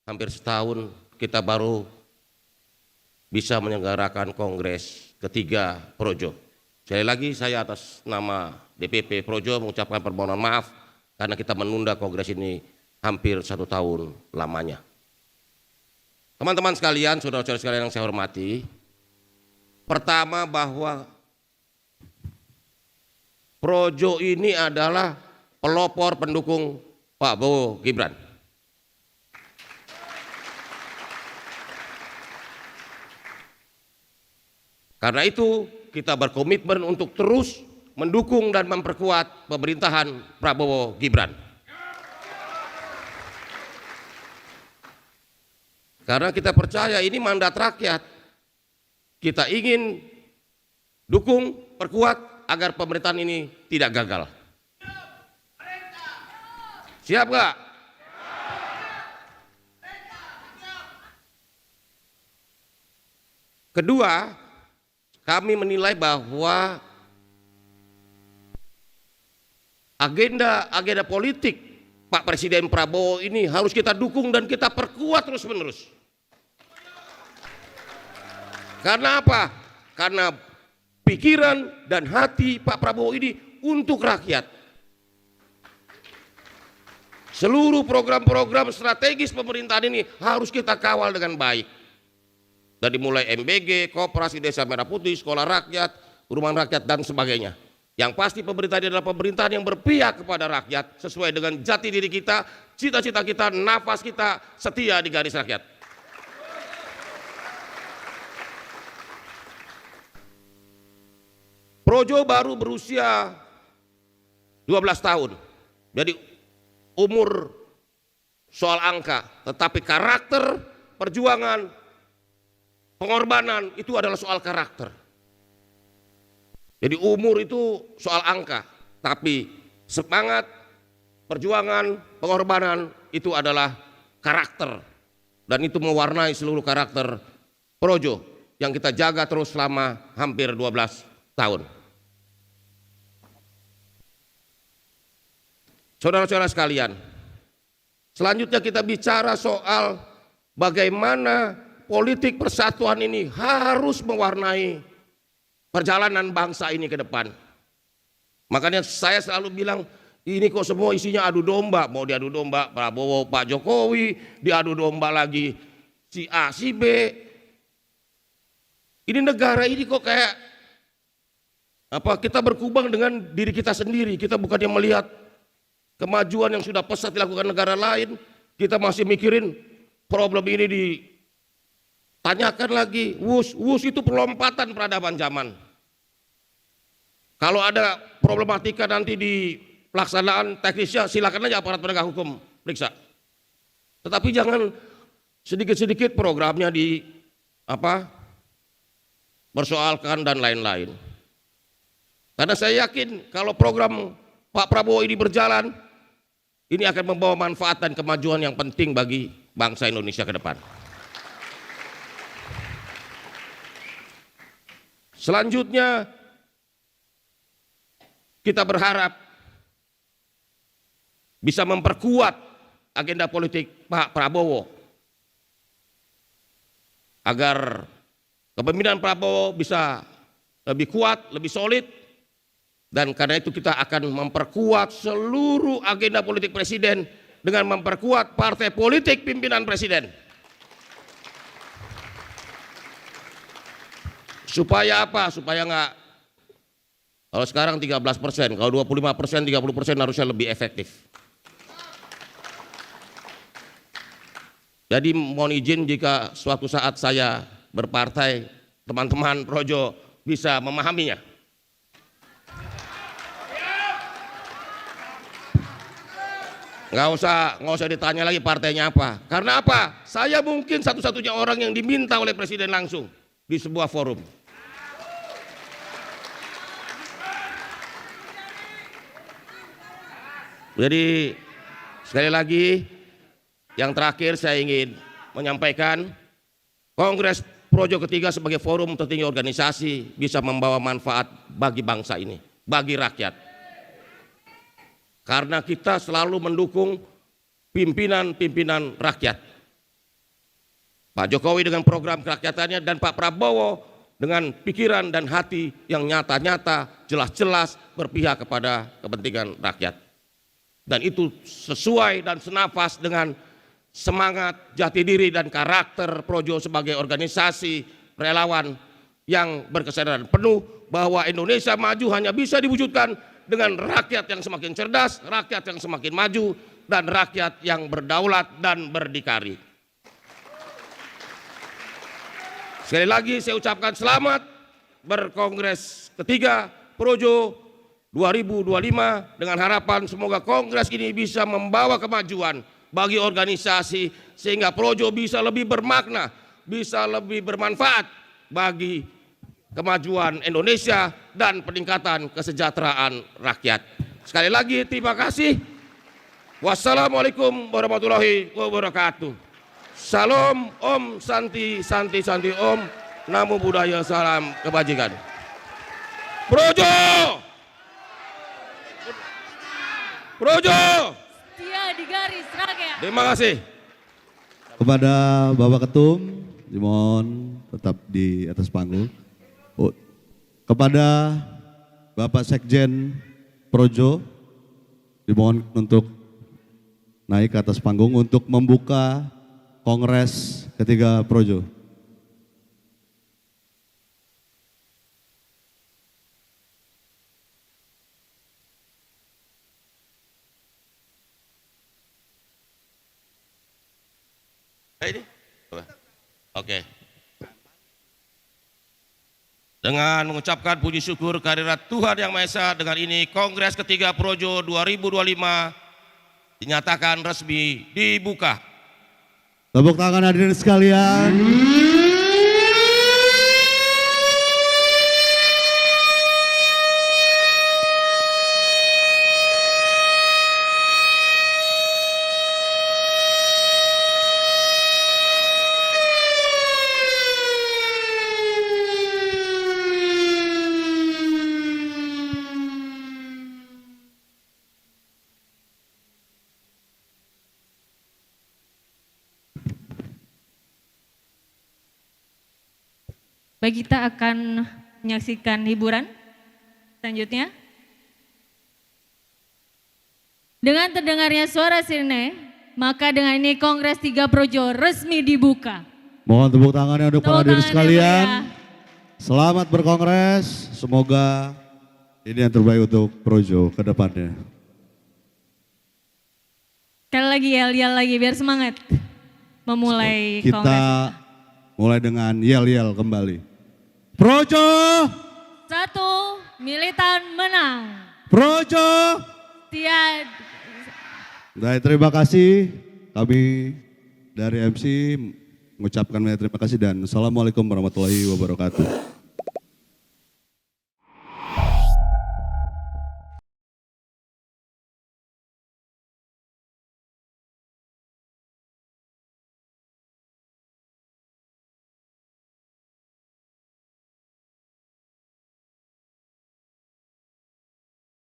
hampir setahun kita baru bisa menyelenggarakan kongres ketiga Projo. Sekali lagi saya atas nama DPP Projo mengucapkan permohonan maaf karena kita menunda kongres ini hampir 1 tahun lamanya. Teman-teman sekalian, saudara-saudara sekalian yang saya hormati, pertama bahwa Projo ini adalah pelopor pendukung Pak Prabowo Gibran. Karena itu kita berkomitmen untuk terus mendukung dan memperkuat pemerintahan Prabowo Gibran. Karena kita percaya ini mandat rakyat. Kita ingin dukung, perkuat agar pemerintahan ini tidak gagal. Siap nggak? Kedua, kami menilai bahwa agenda politik Pak Presiden Prabowo ini harus kita dukung dan kita perkuat terus-menerus. Karena apa? Karena pikiran dan hati Pak Prabowo ini untuk rakyat. Seluruh program-program strategis pemerintahan ini harus kita kawal dengan baik. Dari mulai MBG, Koperasi Desa Merah Putih, Sekolah Rakyat, Rumah Rakyat dan sebagainya. Yang pasti pemerintahan ini adalah pemerintahan yang berpihak kepada rakyat sesuai dengan jati diri kita, cita-cita kita, nafas kita setia di garis rakyat. Projo baru berusia 12 tahun. Jadi umur soal angka, tetapi karakter, perjuangan, pengorbanan itu adalah soal karakter. Jadi umur itu soal angka, tapi semangat, perjuangan, pengorbanan itu adalah karakter. Dan itu mewarnai seluruh karakter Projo yang kita jaga terus selama hampir 12 tahun. Saudara-saudara sekalian, selanjutnya kita bicara soal bagaimana politik persatuan ini harus mewarnai perjalanan bangsa ini ke depan. Makanya saya selalu bilang, ini kok semua isinya adu domba, mau diadu domba Prabowo, Pak Jokowi, diadu domba lagi si A, si B. Ini negara ini kok kayak kita berkubang dengan diri kita sendiri. Kita bukannya melihat kemajuan yang sudah pesat dilakukan negara lain, kita masih mikirin problem ini ditanyakan lagi. Wus itu pelompatan peradaban zaman. Kalau ada problematika nanti di pelaksanaan teknisnya, silakan aja aparat penegak hukum periksa. Tetapi jangan sedikit-sedikit programnya persoalkan dan lain-lain. Karena saya yakin kalau program Pak Prabowo ini berjalan, ini akan membawa manfaat dan kemajuan yang penting bagi bangsa Indonesia ke depan. Selanjutnya, kita berharap bisa memperkuat agenda politik Pak Prabowo agar kepemimpinan Prabowo bisa lebih kuat, lebih solid. Dan karena itu kita akan memperkuat seluruh agenda politik presiden dengan memperkuat partai politik pimpinan presiden. Supaya apa? Supaya enggak, kalau sekarang 13%, kalau 25%, 30% harusnya lebih efektif. Jadi mohon izin jika suatu saat saya berpartai, teman-teman Projo bisa memahaminya. Nggak usah ditanya lagi partainya apa. Karena apa? Saya mungkin satu-satunya orang yang diminta oleh presiden langsung di sebuah forum. Jadi sekali lagi, yang terakhir saya ingin menyampaikan, Kongres Projo ketiga sebagai forum tertinggi organisasi bisa membawa manfaat bagi bangsa ini, bagi rakyat. Karena kita selalu mendukung pimpinan-pimpinan rakyat. Pak Jokowi dengan program kerakyatannya dan Pak Prabowo dengan pikiran dan hati yang nyata-nyata, jelas-jelas berpihak kepada kepentingan rakyat. Dan itu sesuai dan senafas dengan semangat, jati diri dan karakter Projo sebagai organisasi relawan yang berkesadaran penuh bahwa Indonesia maju hanya bisa diwujudkan dengan rakyat yang semakin cerdas, rakyat yang semakin maju, dan rakyat yang berdaulat dan berdikari. Sekali lagi saya ucapkan selamat berkongres ketiga Projo 2025 dengan harapan semoga kongres ini bisa membawa kemajuan bagi organisasi sehingga Projo bisa lebih bermakna, bisa lebih bermanfaat bagi kemajuan Indonesia dan peningkatan kesejahteraan rakyat. Sekali lagi terima kasih. Wassalamualaikum warahmatullahi wabarakatuh. Salam, Om, Santi, Santi, Santi, Om. Namo Buddhaya, salam kebajikan. Projo! Projo! Setia di garis rakyat. Terima kasih. Kepada Bapak Ketum, dimohon tetap di atas panggung. Kepada Bapak Sekjen Projo, dimohon untuk naik ke atas panggung untuk membuka Kongres ketiga Projo. Ini? Oke. Dengan mengucapkan puji syukur kehadirat Tuhan Yang Maha Esa, dengan ini Kongres ketiga Projo 2025 dinyatakan resmi dibuka. Tepuk tangan hadirin sekalian. Baik, kita akan menyaksikan hiburan selanjutnya. Dengan terdengarnya suara sirene, maka dengan ini Kongres 3 Projo resmi dibuka. Mohon tepuk tangannya untuk para hadirin Tepuk tangan sekalian. ya. Selamat berkongres, semoga ini yang terbaik untuk Projo ke depannya. Sekali lagi yel-yel lagi biar semangat memulai Kita kongres. mulai dengan yel-yel kembali. Projo! 1, militan menang. Projo! Setia. Baik, terima kasih. Kami dari MC mengucapkan terima kasih dan Assalamualaikum warahmatullahi wabarakatuh.